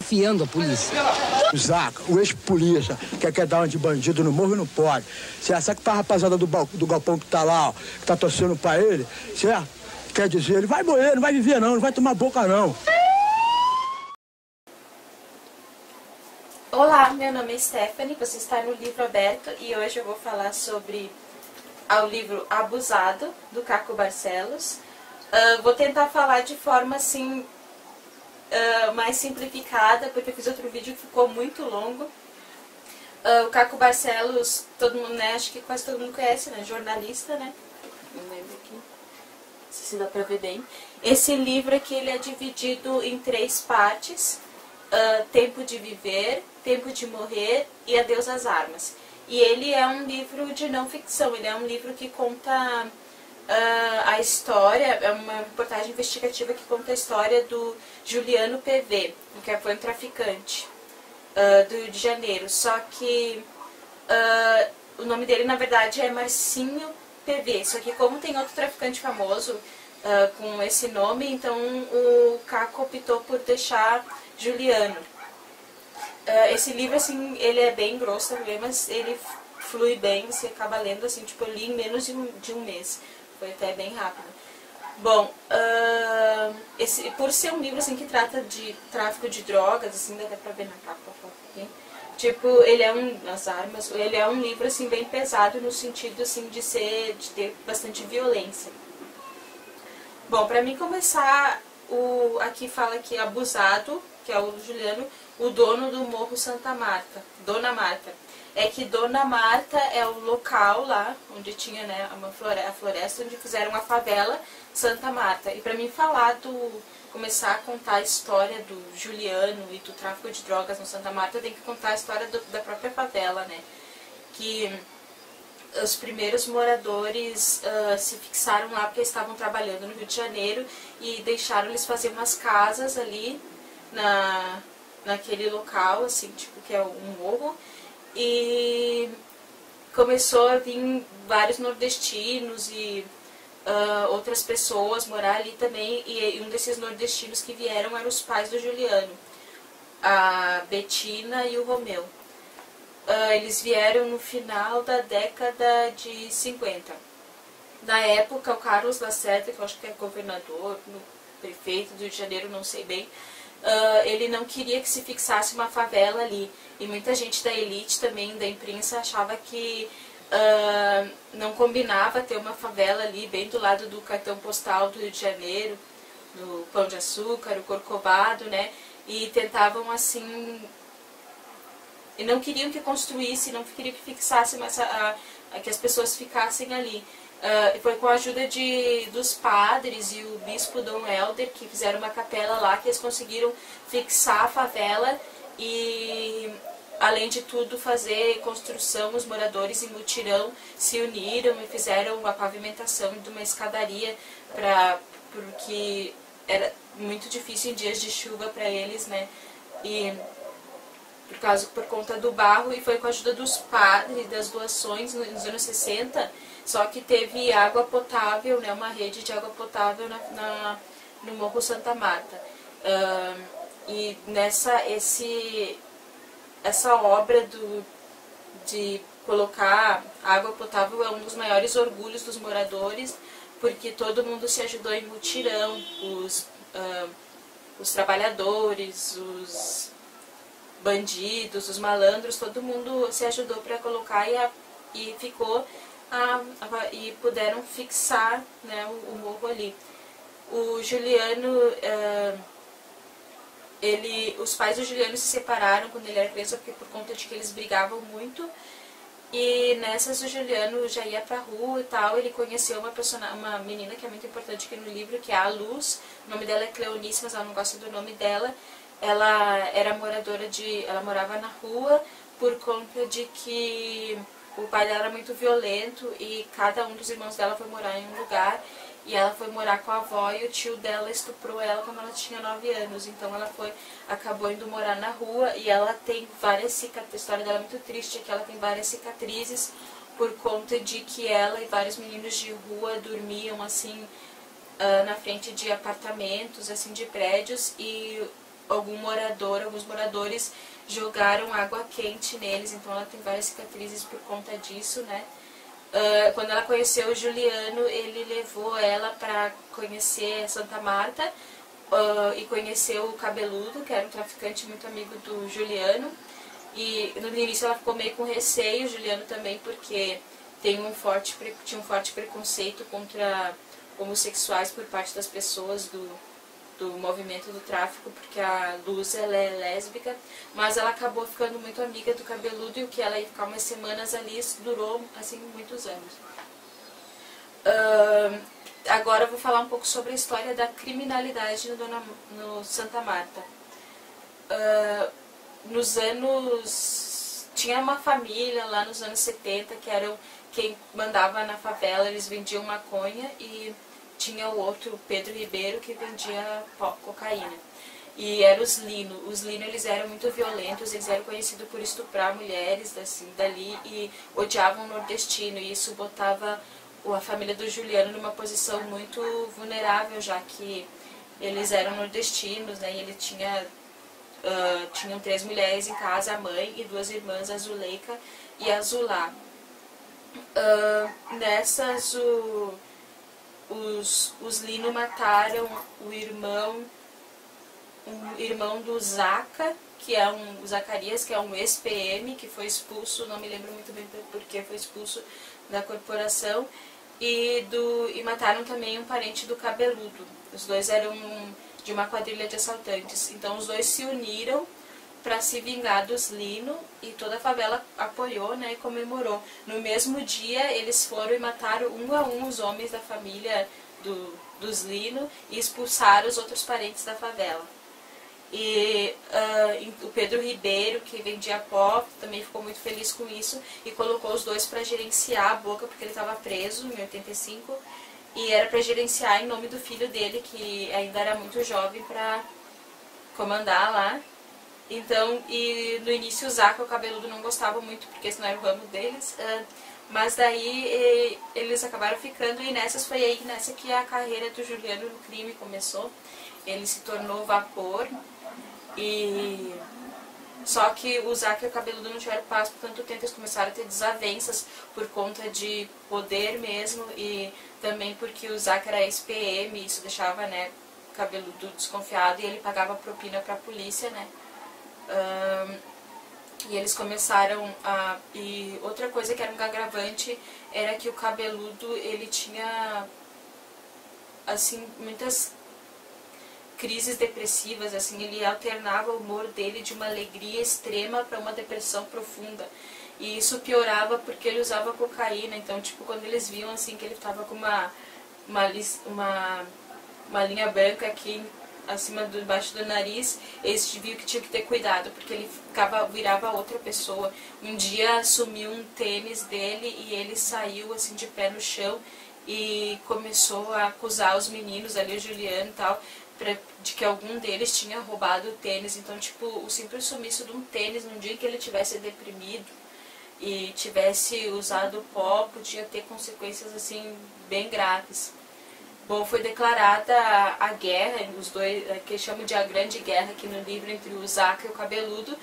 desafiando a polícia. Zaca, o ex-polícia, que quer dar uma de bandido no morro e não pode. Certo? Sabe que a rapaziada do galpão que tá lá, ó, que tá torcendo pra ele, certo? Quer dizer, ele vai morrer, não vai viver não vai tomar boca não. Olá, meu nome é Stephanie, você está no Livro Aberto e hoje eu vou falar sobre o livro Abusado, do Caco Barcelos. Vou tentar falar de forma assim, mais simplificada, porque eu fiz outro vídeo que ficou muito longo. O Caco Barcelos, todo mundo, né, acho que quase todo mundo conhece, né, jornalista, né, não lembro aqui, não sei se dá pra ver bem. Esse livro aqui, ele é dividido em 3 partes, Tempo de Viver, Tempo de Morrer e Adeus às Armas. E ele é um livro de não ficção, ele é um livro que conta a história, é uma reportagem investigativa que conta a história do Juliano PV, que foi um traficante do Rio de Janeiro. Só que o nome dele, na verdade, é Marcinho PV. Só que como tem outro traficante famoso com esse nome, então o Caco optou por deixar Juliano. Esse livro, assim, ele é bem grosso também, mas ele flui bem, você acaba lendo, assim, tipo, eu li em menos de um mês. Foi até bem rápido. Bom, por ser um livro, assim, que trata de tráfico de drogas, assim, dá até pra ver na capa, aqui. Tipo, ele é ele é um livro, assim, bem pesado no sentido, assim, de ter bastante violência. Bom, pra mim começar, aqui fala que Abusado, que é o Juliano, o dono do Morro Santa Marta, Dona Marta. É que Dona Marta é o local lá, onde tinha, né, a floresta, onde fizeram a favela Santa Marta. E pra mim começar a contar a história do Juliano e do tráfico de drogas no Santa Marta, eu tenho que contar a história da própria favela, né. Que os primeiros moradores se fixaram lá porque estavam trabalhando no Rio de Janeiro e deixaram eles fazer umas casas ali naquele local, assim, tipo, que é um morro, e começou a vir vários nordestinos e outras pessoas morar ali também, e um desses nordestinos que vieram eram os pais do Juliano, a Betina e o Romeu. Eles vieram no final da década de 50. Na época, o Carlos Lacerda, que eu acho que é governador, prefeito do Rio de Janeiro, não sei bem, ele não queria que se fixasse uma favela ali. E muita gente da elite também, da imprensa, achava que não combinava ter uma favela ali, bem do lado do cartão postal do Rio de Janeiro, do Pão de Açúcar, o Corcovado, né? E tentavam, assim, e não queriam que construísse, não queriam que fixasse, mas que as pessoas ficassem ali. Foi com a ajuda dos padres e o bispo Dom Helder que fizeram uma capela lá, que eles conseguiram fixar a favela e, além de tudo, fazer construção. Os moradores em mutirão se uniram e fizeram a pavimentação de uma escadaria, porque era muito difícil em dias de chuva para eles, né? E por conta do barro, e foi com a ajuda dos padres, das doações nos anos 60, só que teve água potável, né, uma rede de água potável no Morro Santa Marta. E essa obra de colocar água potável é um dos maiores orgulhos dos moradores, porque todo mundo se ajudou em mutirão, os trabalhadores, os bandidos, os malandros, todo mundo se ajudou para colocar e ficou e puderam fixar, né, o morro ali. O Juliano, os pais do Juliano se separaram quando ele era criança, porque por conta de que eles brigavam muito. E nessas o Juliano já ia pra rua e tal, ele conheceu uma menina que é muito importante aqui no livro, que é a Luz. O nome dela é Cleonice, mas ela não gosta do nome dela. Ela era ela morava na rua por conta de que o pai dela era muito violento e cada um dos irmãos dela foi morar em um lugar, e ela foi morar com a avó e o tio dela estuprou ela quando ela tinha 9 anos. Então ela acabou indo morar na rua, e ela tem várias cicatrizes. A história dela é muito triste, que ela tem várias cicatrizes por conta de que ela e vários meninos de rua dormiam assim na frente de apartamentos, assim, de prédios, e alguns moradores jogaram água quente neles, então ela tem várias cicatrizes por conta disso, né? Quando ela conheceu o Juliano, ele levou ela para conhecer Santa Marta e conheceu o Cabeludo, que era um traficante muito amigo do Juliano. E no início ela ficou meio com receio, o Juliano também, porque tinha um forte preconceito contra homossexuais por parte das pessoas do movimento do tráfico, porque a Luz ela é lésbica, mas ela acabou ficando muito amiga do Cabeludo, e o que ela ia ficar umas semanas ali durou assim muitos anos. Agora eu vou falar um pouco sobre a história da criminalidade no Santa Marta. Tinha uma família lá nos anos 70 que eram quem mandava na favela, eles vendiam maconha, e tinha o outro, o Pedro Ribeiro, que vendia cocaína. E eram os Lino. Os Lino, eles eram muito violentos, eles eram conhecidos por estuprar mulheres assim, dali, e odiavam o nordestino. E isso botava a família do Juliano numa posição muito vulnerável, já que eles eram nordestinos, né? E ele tinham 3 mulheres em casa, a mãe e 2 irmãs, a Zuleika e a Zulá. Nessas, os Lino mataram o irmão do Zaca, o Zacarias, que é um ex-PM, que foi expulso, não me lembro muito bem porque foi expulso da corporação, e mataram também um parente do Cabeludo. Os dois eram de uma quadrilha de assaltantes. Então os dois se uniram para se vingar dos Lino, e toda a favela apoiou, né, e comemorou. No mesmo dia eles foram e mataram um a um os homens da família dos Lino e expulsaram os outros parentes da favela. E o Pedro Ribeiro, que vendia pó, também ficou muito feliz com isso e colocou os dois para gerenciar a Boca, porque ele estava preso em 85, e era para gerenciar em nome do filho dele, que ainda era muito jovem para comandar lá. Então, e no início o Zaca e o Cabeludo não gostavam muito, porque esse não era o ramo deles, mas daí eles acabaram ficando, e nessa que a carreira do Juliano no crime começou. Ele se tornou vapor, e só que o Zaca e o Cabeludo não tiveram paz por tanto tempo, eles começaram a ter desavenças por conta de poder mesmo, e também porque o Zaca era ex-PM, isso deixava, né, o Cabeludo desconfiado, e ele pagava propina para a polícia, né. E eles começaram e outra coisa que era um agravante era que o Cabeludo, ele tinha assim muitas crises depressivas, assim, ele alternava o humor dele de uma alegria extrema para uma depressão profunda, e isso piorava porque ele usava cocaína. Então, tipo, quando eles viam assim que ele estava com uma linha branca aqui embaixo do nariz, eles viram que tinha que ter cuidado, porque ele virava outra pessoa. Um dia sumiu um tênis dele e ele saiu assim de pé no chão e começou a acusar os meninos ali, o Juliano e tal, de que algum deles tinha roubado o tênis. Então, tipo, o simples sumiço de um tênis num dia que ele tivesse deprimido e tivesse usado pó podia ter consequências assim bem graves. Bom, foi declarada a guerra, os dois, que chamam de a Grande Guerra aqui no livro, entre o Zaca e o Cabeludo.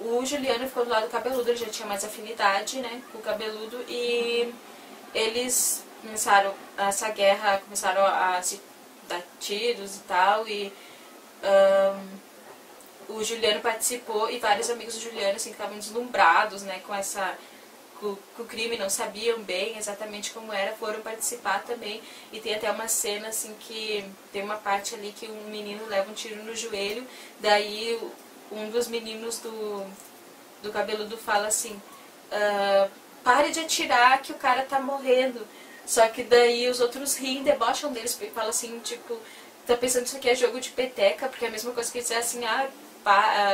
O Juliano ficou do lado do Cabeludo, ele já tinha mais afinidade, né, com o Cabeludo, e eles começaram essa guerra, começaram a se dar tiros e tal, e o Juliano participou, e vários amigos do Juliano assim, estavam deslumbrados, né, com o crime, não sabiam bem exatamente como era, foram participar também. E tem até uma cena assim que tem uma parte ali que um menino leva um tiro no joelho, daí um dos meninos do Cabeludo fala assim, pare de atirar que o cara tá morrendo. Só que daí os outros riem, debocham deles, porque falam assim, tipo, tá pensando que isso aqui é jogo de peteca, porque é a mesma coisa que dizer assim,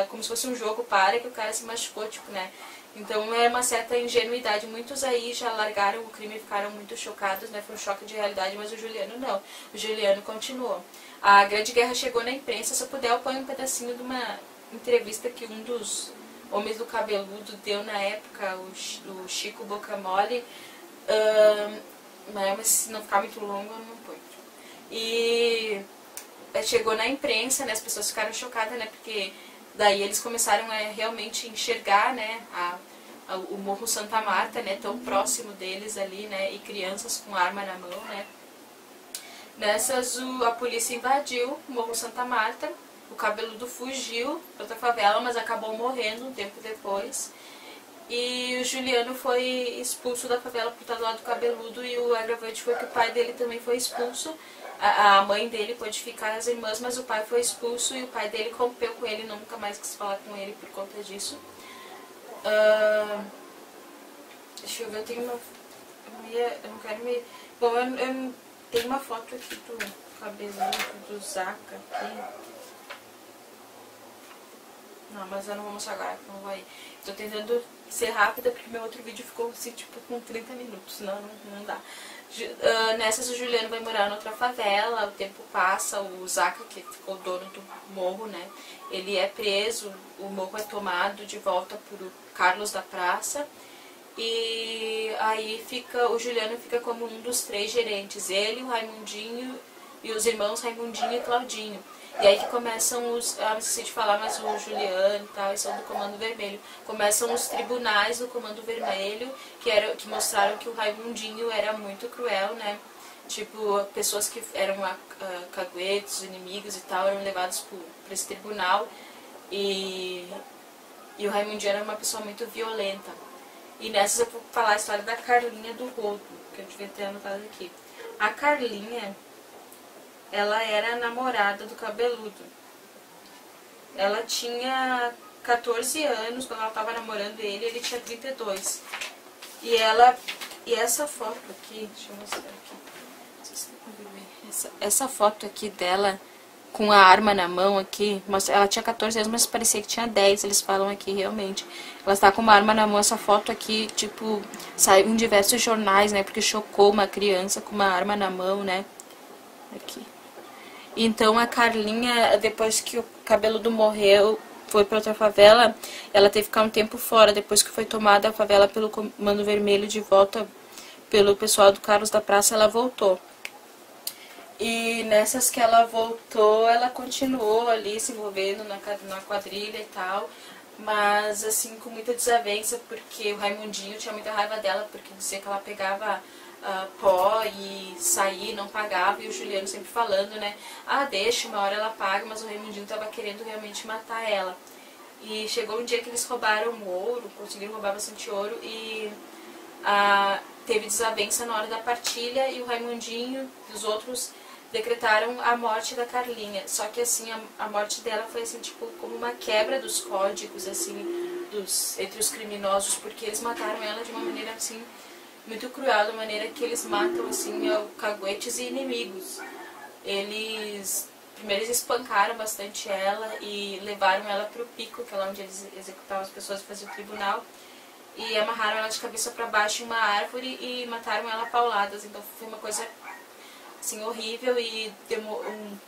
como se fosse um jogo, para que o cara se machucou, tipo, né. Então é uma certa ingenuidade. Muitos aí já largaram o crime e ficaram muito chocados, né? Foi um choque de realidade, mas o Juliano não. O Juliano continuou. A Grande Guerra chegou na imprensa. Se eu puder, eu ponho um pedacinho de uma entrevista que um dos homens do Cabeludo deu na época, o Chico Bocamole. Mas se não ficar muito longo, eu não ponho. E chegou na imprensa, né, as pessoas ficaram chocadas, né, porque daí eles começaram a realmente enxergar, né, o Morro Santa Marta, né, tão próximo deles ali, né, e crianças com arma na mão, né. Nessas, a polícia invadiu o Morro Santa Marta, o Cabeludo fugiu para outra favela, mas acabou morrendo um tempo depois. E o Juliano foi expulso da favela por estar do lado do Cabeludo, e o agravante foi que o pai dele também foi expulso. A mãe dele pôde ficar, as irmãs, mas o pai foi expulso e o pai dele rompeu com ele, nunca mais quis falar com ele por conta disso. Deixa eu ver, eu tenho uma... Eu não quero me... Bom, eu tenho uma foto aqui do Cabeludo, do Zaca aqui. Não, mas eu não vou mostrar agora, não vou aí. Tô tentando ser rápida porque meu outro vídeo ficou assim, tipo, com 30 minutos, não dá. Nessas, o Juliano vai morar em outra favela, o tempo passa, o Zaca, que ficou dono do morro, né, ele é preso, o morro é tomado de volta por Carlos da Praça, e aí o Juliano fica como um dos 3 gerentes, ele, o Raimundinho e os irmãos Raimundinho e Claudinho. E aí que começam os... Ah, não esqueci de falar, mas o Juliano e tal, eles são do Comando Vermelho. Começam os tribunais do Comando Vermelho, que mostraram que o Raimundinho era muito cruel, né? Tipo, pessoas que eram caguetos, inimigos e tal, eram levados para esse tribunal. E o Raimundinho era uma pessoa muito violenta. E nessas eu vou falar a história da Carlinha do Rodo, que eu devia ter anotado aqui. A Carlinha... ela era namorada do Cabeludo. Ela tinha 14 anos quando ela estava namorando ele tinha 32. E essa foto aqui, deixa eu mostrar aqui. Essa foto aqui dela com a arma na mão aqui, ela tinha 14 anos, mas parecia que tinha 10, eles falam aqui realmente. Ela está com uma arma na mão, essa foto aqui, tipo, saiu em diversos jornais, né, porque chocou uma criança com uma arma na mão, né. Aqui. Então a Carlinha, depois que o Cabeludo morreu, foi para outra favela, ela teve que ficar um tempo fora, depois que foi tomada a favela pelo Comando Vermelho de volta pelo pessoal do Carlos da Praça, ela voltou. E nessas que ela voltou, ela continuou ali se envolvendo na quadrilha e tal, mas assim, com muita desavença, porque o Raimundinho tinha muita raiva dela, porque dizia que ela pegava pó e saía, não pagava, e o Juliano sempre falando, né, deixa, uma hora ela paga, mas o Raimundinho estava querendo realmente matar ela. E chegou um dia que eles roubaram ouro, conseguiram roubar bastante ouro, e teve desavença na hora da partilha, e o Raimundinho e os outros decretaram a morte da Carlinha. Só que assim, a morte dela foi assim, tipo, como uma quebra dos códigos, assim, entre os criminosos, porque eles mataram ela de uma maneira assim, muito cruel, da maneira que eles matam, assim, caguetes e inimigos. Primeiro eles espancaram bastante ela e levaram ela pro pico, que é lá onde eles executavam as pessoas e faziam o tribunal, e amarraram ela de cabeça para baixo em uma árvore e mataram ela a pauladas. Então foi uma coisa, assim, horrível, e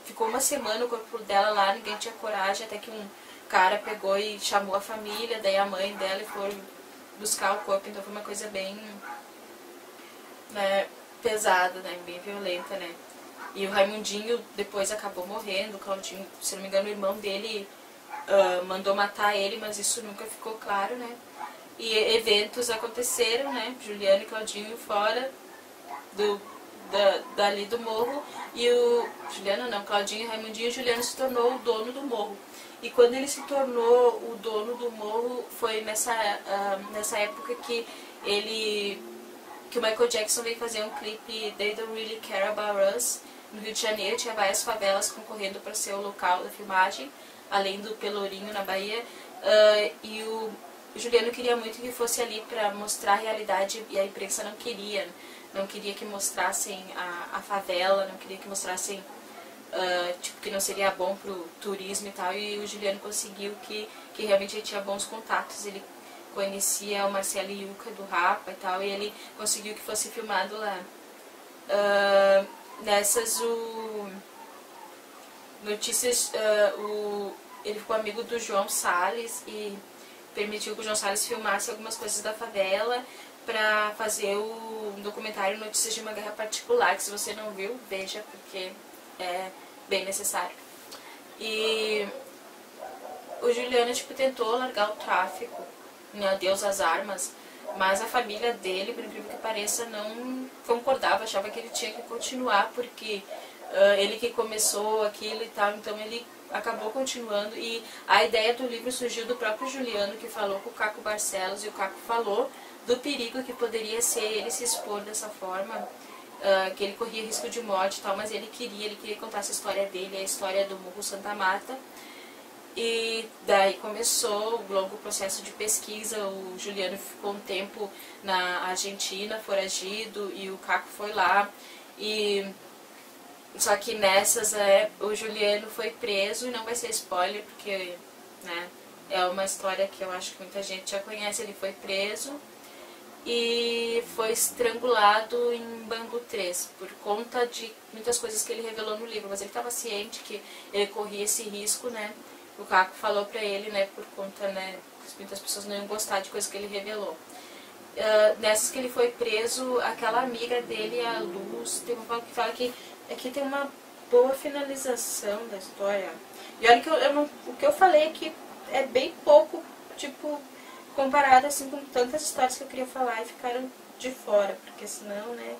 ficou uma semana o corpo dela lá, ninguém tinha coragem, até que um cara pegou e chamou a família, daí a mãe dela, e foram buscar o corpo. Então foi uma coisa bem... né, pesada, né, bem violenta, né. E o Raimundinho depois acabou morrendo, o Claudinho, se não me engano, o irmão dele mandou matar ele, mas isso nunca ficou claro, né. E eventos aconteceram, né, Juliano e Claudinho fora dali do morro, e Claudinho e Raimundinho, e Juliano se tornou o dono do morro. E quando ele se tornou o dono do morro, foi nessa época que o Michael Jackson veio fazer um clipe They Don't Really Care About Us, no Rio de Janeiro. Tinha várias favelas concorrendo para ser o local da filmagem, além do Pelourinho, na Bahia, e o Juliano queria muito que fosse ali para mostrar a realidade, e a imprensa não queria que mostrassem a favela, não queria que mostrassem, tipo, que não seria bom pro turismo e tal, e o Juliano conseguiu que realmente ele tinha bons contatos, ele conhecia o Marcelo Yuca do Rapa e tal, e ele conseguiu que fosse filmado lá. Nessas, ele ficou amigo do João Salles e permitiu que o João Salles filmasse algumas coisas da favela para fazer o documentário Notícias de uma Guerra Particular, que se você não viu, veja, porque é bem necessário. E o Juliano, tipo, tentou largar o tráfico, né, adeus às armas, mas a família dele, por incrível que pareça, não concordava, achava que ele tinha que continuar, porque ele que começou aquilo e tal, então ele acabou continuando. E a ideia do livro surgiu do próprio Juliano, que falou com o Caco Barcelos, e o Caco falou do perigo que poderia ser ele se expor dessa forma, que ele corria risco de morte e tal, mas ele queria contar essa história dele, a história do Morro Santa Marta. E daí começou o longo processo de pesquisa. O Juliano ficou um tempo na Argentina, foragido, e o Caco foi lá. E só que nessas o Juliano foi preso, e não vai ser spoiler, porque, né, é uma história que eu acho que muita gente já conhece. Ele foi preso e foi estrangulado em Bangu 3, por conta de muitas coisas que ele revelou no livro, mas ele estava ciente que ele corria esse risco, né? O Caco falou pra ele, né, por conta, né, que muitas pessoas não iam gostar de coisas que ele revelou. Nessas que ele foi preso, aquela amiga dele, a Luz, tem uma fala que fala que aqui tem uma boa finalização da história. E olha que o que eu falei aqui é bem pouco, tipo, comparado assim com tantas histórias que eu queria falar e ficaram de fora, porque senão, né...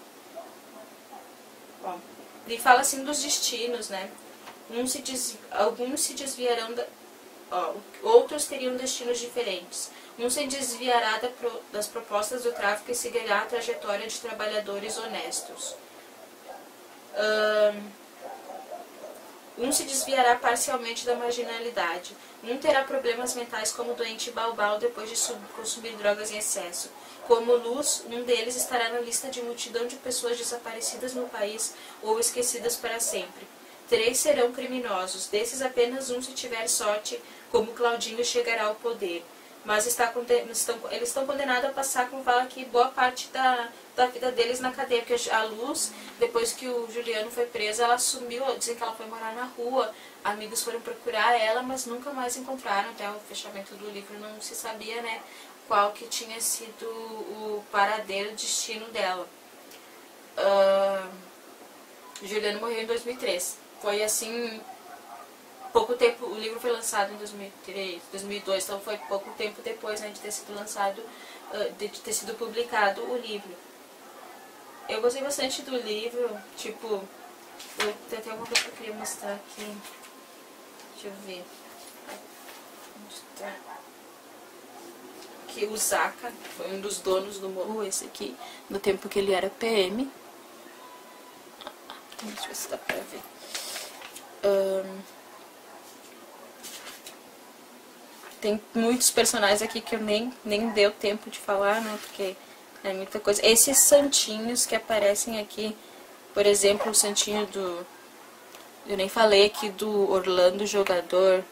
Bom, ele fala assim dos destinos, né? Alguns se desviarão, outros teriam destinos diferentes. Um se desviará das propostas do tráfico e seguirá a trajetória de trabalhadores honestos. Um se desviará parcialmente da marginalidade. Um terá problemas mentais como o doente Baubau depois de consumir drogas em excesso. Como Luz, um deles estará na lista de multidão de pessoas desaparecidas no país ou esquecidas para sempre. 3 serão criminosos, desses apenas um, se tiver sorte, como Claudinho, chegará ao poder. Mas eles estão condenados a passar, como fala aqui, boa parte da vida deles na cadeia. Porque a Luz, depois que o Juliano foi preso, ela sumiu, dizem que ela foi morar na rua, amigos foram procurar ela, mas nunca mais encontraram. Até o fechamento do livro não se sabia, né, qual que tinha sido o paradeiro, o destino dela. Juliano morreu em 2003. Foi assim, pouco tempo, o livro foi lançado em 2003, 2002, então foi pouco tempo depois, né, de ter sido lançado, de ter sido publicado o livro. Eu gostei bastante do livro, tipo, tem até alguma coisa que eu queria mostrar aqui. Deixa eu ver. Onde tá? Aqui, o Zaca, foi um dos donos do morro, esse aqui, no tempo que ele era PM. Deixa eu ver se dá pra ver. Tem muitos personagens aqui que eu nem deu tempo de falar, né, porque é muita coisa. Esses santinhos que aparecem aqui, por exemplo, o santinho do... Eu nem falei aqui do Orlando, jogador,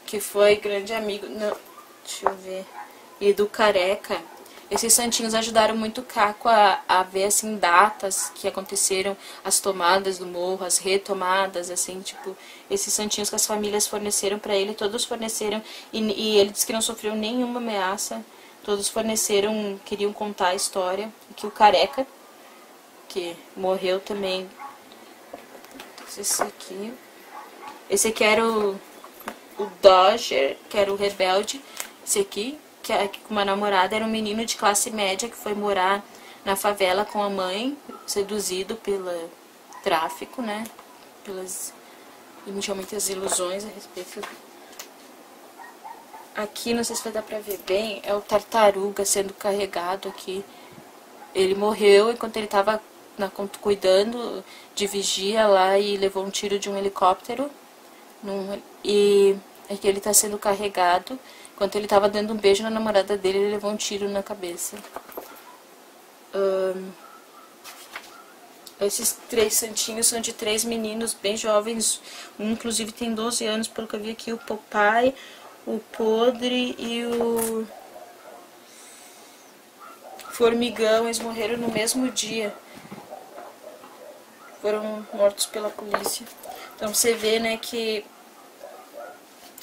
que foi grande amigo... Não, deixa eu ver... E do Careca. Esses santinhos ajudaram muito o Caco a ver, assim, datas que aconteceram, as tomadas do morro, as retomadas, assim, tipo, esses santinhos que as famílias forneceram para ele, todos forneceram, e ele disse que não sofreu nenhuma ameaça, todos forneceram, queriam contar a história. Aqui o Careca, que morreu também, esse aqui era o Dodger, que era o rebelde, esse aqui, que com uma namorada, era um menino de classe média que foi morar na favela com a mãe, seduzido pelo tráfico, né? Ele tinha muitas ilusões a respeito. Aqui, não sei se vai dar pra ver bem, é o Tartaruga sendo carregado aqui. Ele morreu enquanto ele estava cuidando de vigia lá e levou um tiro de um helicóptero. E aqui ele está sendo carregado. Enquanto ele estava dando um beijo na namorada dele, ele levou um tiro na cabeça. Esses 3 santinhos são de 3 meninos bem jovens. Um, inclusive, tem 12 anos, pelo que eu vi aqui. O Popeye, o Podre e o Formigão. Eles morreram no mesmo dia. Foram mortos pela polícia. Então, você vê, né, que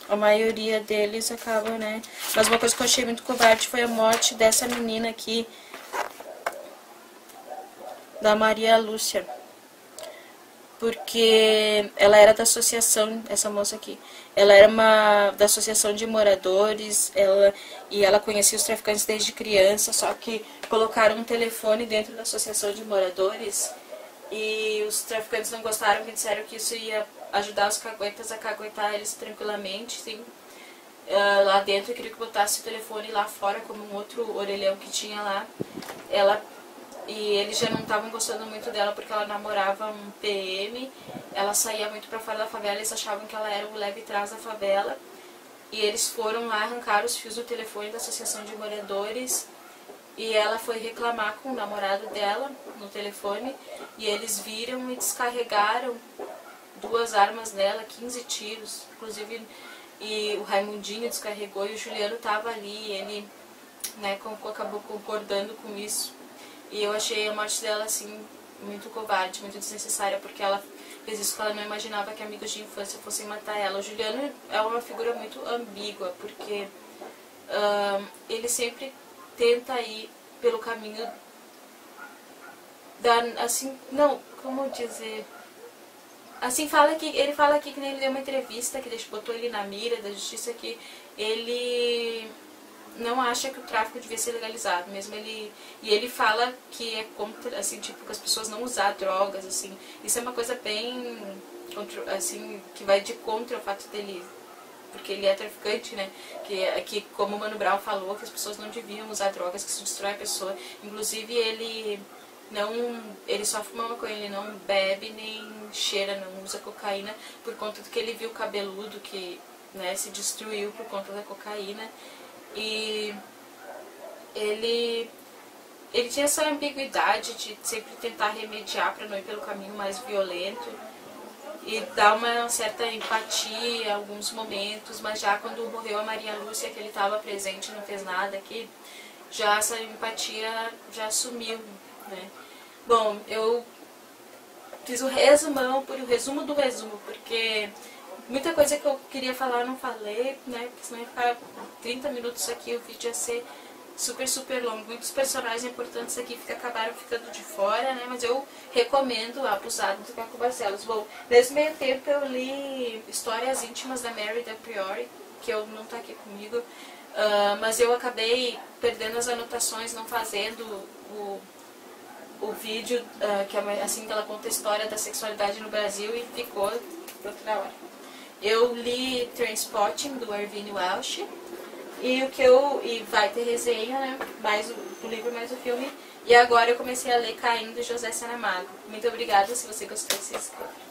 a maioria deles acaba, né? Mas uma coisa que eu achei muito covarde foi a morte dessa menina aqui, da Maria Lúcia. porque ela era da associação, essa moça aqui, ela era da associação de moradores, e ela conhecia os traficantes desde criança, só que colocaram um telefone dentro da associação de moradores e os traficantes não gostaram, que disseram que isso ia ajudar os caguetas a caguetar eles tranquilamente, sim. Lá dentro, eu queria que botasse o telefone lá fora, como um outro orelhão que tinha lá. E eles já não estavam gostando muito dela porque ela namorava um PM, ela saía muito pra fora da favela, eles achavam que ela era o leve trás da favela. E eles foram lá arrancar os fios do telefone da associação de moradores e ela foi reclamar com o namorado dela no telefone e eles viram e descarregaram 2 armas nela, 15 tiros, inclusive, e o Raimundinho descarregou e o Juliano estava ali, ele, né, acabou concordando com isso. E eu achei a morte dela, assim, muito covarde, muito desnecessária, porque ela fez isso porque ela não imaginava que amigos de infância fossem matar ela. O Juliano é uma figura muito ambígua, porque ele sempre tenta ir pelo caminho da, assim, não, como dizer... Assim, ele fala aqui que ele deu uma entrevista que botou ele na mira da justiça, que ele não acha que o tráfico devia ser legalizado, mesmo e ele fala que é contra, assim, tipo, que as pessoas não usar drogas, assim, isso é uma coisa bem, assim, que vai de contra o fato dele, porque ele é traficante, né, que como o Mano Brown falou, que as pessoas não deviam usar drogas, que isso destrói a pessoa, inclusive ele só fuma maconha, ele não bebe nem cheira, não usa cocaína, por conta do que ele viu cabeludo, que, né, se destruiu por conta da cocaína. E ele tinha essa ambiguidade de sempre tentar remediar para não ir pelo caminho mais violento e dar uma certa empatia em alguns momentos, mas já quando morreu a Maria Lúcia, que ele estava presente e não fez nada, que já essa empatia já sumiu, né? Bom, eu fiz o resumão, o resumo do resumo, porque muita coisa que eu queria falar eu não falei, né? Porque senão ia ficar 30 minutos aqui, o vídeo ia ser super, super longo. Muitos personagens importantes aqui acabaram ficando de fora, né? Mas eu recomendo Abusado do Caco Barcelos. Bom, nesse meio tempo eu li Histórias Íntimas da Mary da Priori, que eu não tá aqui comigo, mas eu acabei perdendo as anotações, não fazendo o vídeo, que é assim que ela conta a história da sexualidade no Brasil, e ficou para outra hora. Eu li Trainspotting, do Irvine Welsh, e vai ter resenha, né, mais o livro, mais o filme, e agora eu comecei a ler Caim, do José Saramago. Muito obrigada, se você gostou, se inscreva.